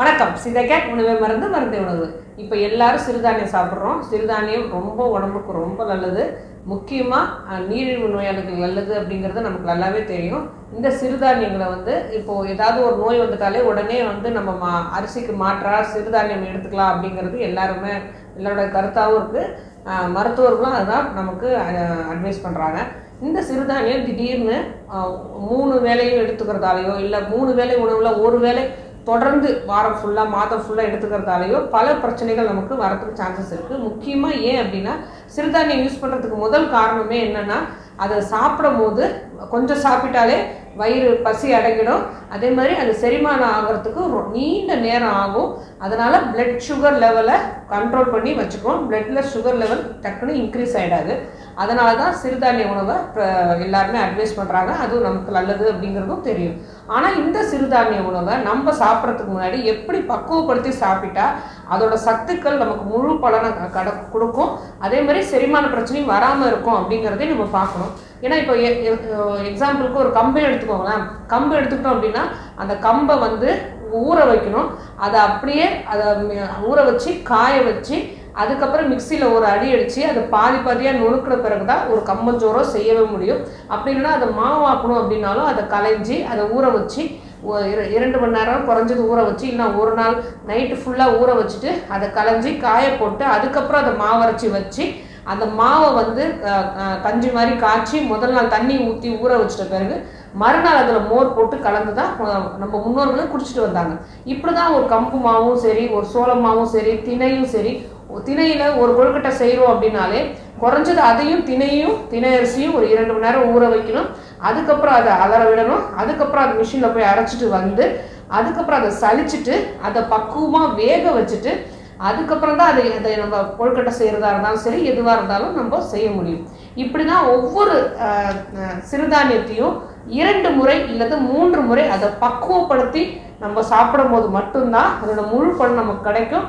வணக்கம். சிதைக்க உணவே மருந்து மருந்தே உணவு. இப்போ எல்லாரும் சிறுதானியம் சாப்பிட்றோம். சிறுதானியம் ரொம்ப உடம்புக்கு ரொம்ப நல்லது. முக்கியமாக நீரிழிவு நோயாளிகள் நல்லது அப்படிங்கிறது நமக்கு நல்லாவே தெரியும். இந்த சிறுதானியங்களை இப்போது ஏதாவது ஒரு நோய் வந்துட்டாலே உடனே நம்ம அரிசிக்கு மாற்றாக சிறுதானியம் எடுத்துக்கலாம் அப்படிங்கிறது எல்லாரோட கருத்தாகவும் இருக்குது. மருத்துவர்களும் அதுதான் நமக்கு அட்வைஸ் பண்ணுறாங்க. இந்த சிறுதானியம் திடீர்னு 3 வேளையும் எடுத்துக்கிறதாலையோ இல்லை 3 வேளை உணவில் ஒரு வேளை தொடர்ந்து வாரம் ஃபுல்லாக மாதம் ஃபுல்லாக எடுத்துக்கிறதாலேயோ பல பிரச்சனைகள் நமக்கு வரத்துக்கு சான்சஸ் இருக்குது. முக்கியமாக ஏன் அப்படின்னா, சிறுதானியம் யூஸ் பண்ணுறதுக்கு முதல் காரணமே என்னென்னா, அதை சாப்பிடும் போது கொஞ்சம் சாப்பிட்டாலே வயிறு பசி அடங்கிடும். அதே மாதிரி அது செரிமானம் ஆகிறதுக்கு நீண்ட நேரம் ஆகும். அதனால் பிளட் சுகர் லெவலை கண்ட்ரோல் பண்ணி வச்சுக்கோம். பிளட்டில் சுகர் லெவல் டக்குன்னு இன்க்ரீஸ் ஆகிடாது. அதனால தான் சிறுதானிய உணவை எல்லாருமே அட்வைஸ் பண்ணுறாங்க. அதுவும் நமக்கு நல்லது அப்படிங்கிறதும் தெரியும். ஆனால் இந்த சிறுதானிய உணவை நம்ம சாப்பிட்றதுக்கு முன்னாடி எப்படி பக்குவப்படுத்தி சாப்பிட்டா அதோட சத்துக்கள் நமக்கு முழு பலனை கொடுக்கும், அதே மாதிரி செரிமான பிரச்சனையும் வராமல் இருக்கும் அப்படிங்கிறதையும் நம்ம பார்க்கணும். ஏன்னா இப்போ எக்ஸாம்பிளுக்கு ஒரு கம்பை எடுத்துக்கோங்களேன். கம்பு எடுத்துக்கிட்டோம் அப்படின்னா அந்த கம்பை ஊற வைக்கணும். அதை அப்படியே ஊற வச்சு காய வச்சு அதுக்கப்புறம் மிக்சியில் ஒரு அடி அடித்து அதை பாதியாக நுணுக்கிற பிறகு தான் ஒரு கம்பஞ்சோரோ செய்யவே முடியும். அப்படி இல்லைன்னா அதை மாவாக்கணும் அப்படின்னாலும் அதை களைஞ்சி அதை ஊற வச்சு 2 மணி நேரம் குறைஞ்சது ஊற வச்சு, இல்லைனா ஒரு நாள் நைட்டு ஃபுல்லாக ஊற வச்சுட்டு அதை களைஞ்சி காய போட்டு அதுக்கப்புறம் அதை மாவரைச்சி வச்சு அந்த மாவை கஞ்சி மாதிரி காய்ச்சி முதல் நாள் தண்ணி ஊற்றி ஊற வச்சிட்ட பிறகு மறுநாள் அதில் மோர் போட்டு கலந்து தான் நம்ம முன்னோர்களும் குடிச்சிட்டு வந்தாங்க. இப்படி தான் ஒரு கம்பு மாவும் சரி, ஒரு சோளம் மாவும் சரி, திணையும் சரி. திணையில் ஒரு கொழுக்கட்டை செய்கிறோம் அப்படின்னாலே குறைஞ்சது அதையும் திணை அரிசியும் ஒரு 2 மணி நேரம் ஊற வைக்கணும். அதுக்கப்புறம் அதை அலற விடணும். அதுக்கப்புறம் அது மிஷினில் போய் அரைச்சிட்டு அதுக்கப்புறம் அதை சலிச்சுட்டு அதை பக்குவமாக வேக வச்சுட்டு அதுக்கப்புறம் தான் அதை நம்ம கொழுக்கட்டை செய்கிறதா இருந்தாலும் சரி, எதுவாக இருந்தாலும் நம்ம செய்ய முடியும். இப்படி தான் ஒவ்வொரு சிறுதானியத்தையும் 2 முறை இல்லது 3 முறை அதை பக்குவப்படுத்தி நம்ம சாப்பிடும் போது மட்டும்தான் அதோட முழு பலன் நமக்கு கிடைக்கும்.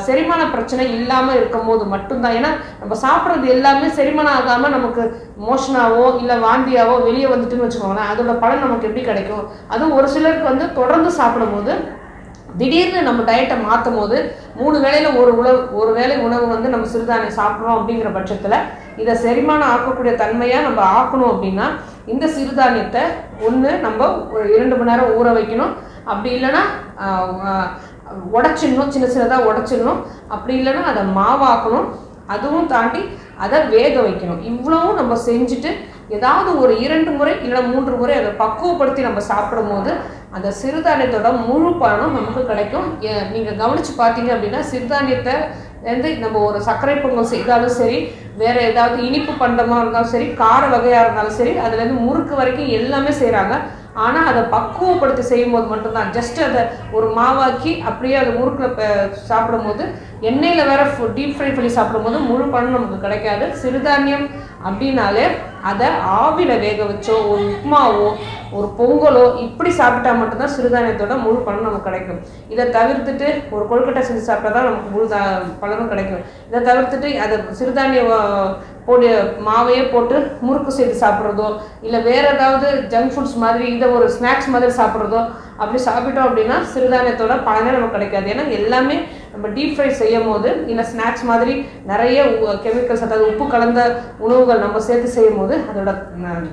செரிமான பிரச்சனை இல்லாமல் இருக்கும் போது மட்டும்தான். ஏன்னா நம்ம சாப்பிட்றது எல்லாமே செரிமானம் ஆகாமல் நமக்கு மோஷனாவோ இல்லை வாந்தியாவோ வெளியே வந்துட்டுன்னு வச்சுக்கோங்களேன், அதோட பலன் நமக்கு எப்படி கிடைக்கும்? அதுவும் ஒரு சிலருக்கு தொடர்ந்து சாப்பிடும் போது திடீர்னு நம்ம டயட்டை மாற்றும் போது 3 வேளையில் ஒரு வேளை உணவு நம்ம சிறுதானியம் சாப்பிட்றோம் அப்படிங்கிற பட்சத்தில் இதை செரிமானம் ஆக்கக்கூடிய தன்மையாக நம்ம ஆக்கணும் அப்படின்னா இந்த சிறுதானியத்தை ஒன்று நம்ம ஒரு 2 மணி நேரம் ஊற வைக்கணும். அப்படி இல்லைன்னா உடச்சிடணும், சின்னதாக உடச்சிடணும். அப்படி இல்லைன்னா அதை மாவாக்கணும். அதுவும் தாண்டி அதை வேக வைக்கணும். இவ்வளவும் நம்ம செஞ்சுட்டு ஏதாவது ஒரு 2 முறை இல்லை 3 முறை அதை பக்குவப்படுத்தி நம்ம சாப்பிடும் போது அந்த சிறுதானியத்தோட முழு பலனும் நமக்கு கிடைக்கும். நீங்கள் கவனித்து பார்த்தீங்க அப்படின்னா சிறுதானியத்தை நம்ம ஒரு சர்க்கரை பொங்கல் செய்தாலும் சரி, வேறு ஏதாவது இனிப்பு பண்டமாக இருந்தாலும் சரி, கார வகையாக இருந்தாலும் சரி, அதுலேருந்து முறுக்கு வரைக்கும் எல்லாமே செய்கிறாங்க. ஆனால் அதை பக்குவப்படுத்தி செய்யும் போது மட்டும்தான், ஜஸ்ட் அதை ஒரு மாவாக்கி அப்படியே அதை முறுக்கில் சாப்பிடும்போது எண்ணெயில் வேற டீப் ஃப்ரை பண்ணி சாப்பிடும்போது முழு பலன் நமக்கு கிடைக்காது. சிறுதானியம் அப்படின்னாலே அதை ஆவியில் வேக வச்சோ ஒரு உப்புமாவோ ஒரு பொங்கலோ இப்படி சாப்பிட்டா மட்டும்தான் சிறுதானியத்தோட முழு பலன் நமக்கு கிடைக்கும். இதை தவிர்த்துட்டு ஒரு கொழுக்கட்டை செஞ்சு சாப்பிட்டா தான் நமக்கு முழு பலனும் கிடைக்கும். இதை தவிர்த்துட்டு அதை சிறுதானிய மாவையே போட்டு முறுக்கு செய்து சாப்பிட்றதோ இல்லை வேறு ஏதாவது ஜங்க் ஃபுட்ஸ் மாதிரி இதை ஒரு ஸ்நாக்ஸ் மாதிரி சாப்பிட்றதோ அப்படி சாப்பிட்டோம் அப்படின்னா சிறுதானியத்தோட பலனே நமக்கு கிடைக்காது. ஏன்னா எல்லாமே நம்ம டீப் ஃப்ரை செய்யும் போது இல்லை ஸ்நாக்ஸ் மாதிரி நிறைய கெமிக்கல்ஸ், அதாவது உப்பு கலந்த உணவுகள் நம்ம சேர்த்து செய்யும் போது அதோட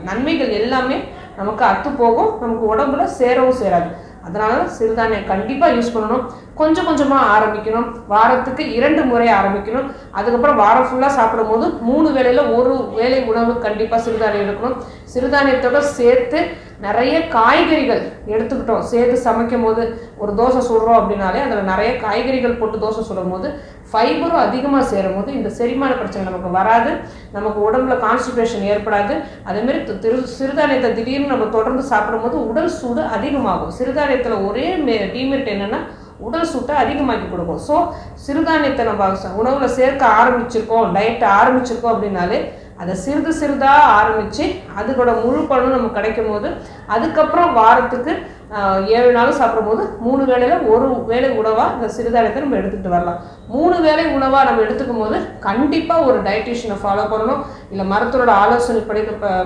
நன்மைகள் எல்லாமே நமக்கு அத்து போகும், நமக்கு உடம்புல சேரவும் சேராது. அதனால சிறுதானியம் கண்டிப்பாக யூஸ் பண்ணணும். கொஞ்சம் கொஞ்சமாக ஆரம்பிக்கணும். வாரத்துக்கு 2 முறை ஆரம்பிக்கணும். அதுக்கப்புறம் வாரம் ஃபுல்லாக சாப்பிடும் போது 3 வேளையில் ஒரு வேளை உணவு கண்டிப்பாக சிறுதானியம் எடுக்கணும். சிறுதானியத்தோட சேர்த்து நிறைய காய்கறிகள் எடுத்துக்கிட்டோம். சேர்த்து சமைக்கும் போது ஒரு தோசை சுடுறோம் அப்படின்னாலே அதில் நிறைய காய்கறிகள் போட்டு தோசை சுடும் போது ஃபைபரும் அதிகமாக சேரும் போது இந்த செரிமான பிரச்சனை நமக்கு வராது, நமக்கு உடம்புல கான்ஸ்டிபேஷன் ஏற்படாது. அதேமாரி சிறுதானியத்தை திடீர்னு நம்ம தொடர்ந்து சாப்பிடும் போது உடல் சூடு அதிகமாகும். சிறுதானியத்தில் ஒரே டிமெரிட் என்னென்னா உடல் சூட்டை அதிகமாக்கி கொடுக்கும். ஸோ சிறுதானியத்தை நம்ம உணவில் சேர்க்க ஆரம்பிச்சிருக்கோம், டயட்டை ஆரம்பிச்சிருக்கோம் அப்படின்னாலே அதை சிறிதாக ஆரம்பித்து அதோட முழு பலனும் நமக்கு கிடைக்கும் போது அதுக்கப்புறம் வாரத்துக்கு 7 நாளும் சாப்பிடும் போது 3 வேளையில் ஒரு வேளை உணவாக இந்த சிறுதானியத்தை நம்ம எடுத்துகிட்டு வரலாம். 3 வேளை உணவாக நம்ம எடுத்துக்கும் போது கண்டிப்பாக ஒரு டயட்டிஷியனை ஃபாலோ பண்ணணும், இல்லை மருத்துவரோட ஆலோசனை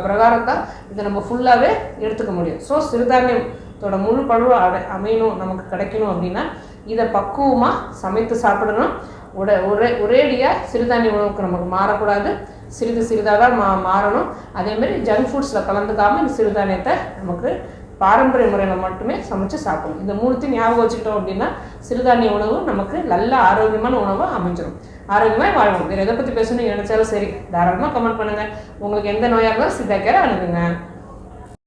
பிரகாரம் தான் இதை நம்ம ஃபுல்லாகவே எடுத்துக்க முடியும். ஸோ சிறுதானியம் இதோட முழு பழுவு அமையணும், நமக்கு கிடைக்கணும் அப்படின்னா இதை பக்குவமாக சமைத்து சாப்பிடணும். ஒரேடியாக சிறுதானிய உணவுக்கு நமக்கு மாறக்கூடாது, சிறிது சிறிதாக தான் மாறணும். அதேமாதிரி ஜங்க் ஃபுட்ஸில் கலந்துக்காமல் இந்த சிறுதானியத்தை நமக்கு பாரம்பரிய முறையில் மட்டுமே சமைச்சு சாப்பிடணும். இந்த மூணுத்தையும் ஞாபகம் வச்சுக்கிட்டோம் அப்படின்னா சிறுதானிய உணவு நமக்கு நல்ல ஆரோக்கியமான உணவாக அமைஞ்சிடும். ஆரோக்கியமாக வாழணும். வேறு எதை பற்றி பேசணும்னு நினச்சாலும் சரி, தாராளமாக கமெண்ட் பண்ணுங்கள். உங்களுக்கு எந்த நோயாக இருந்தாலும் சித்தா கேர் அணுகுங்க.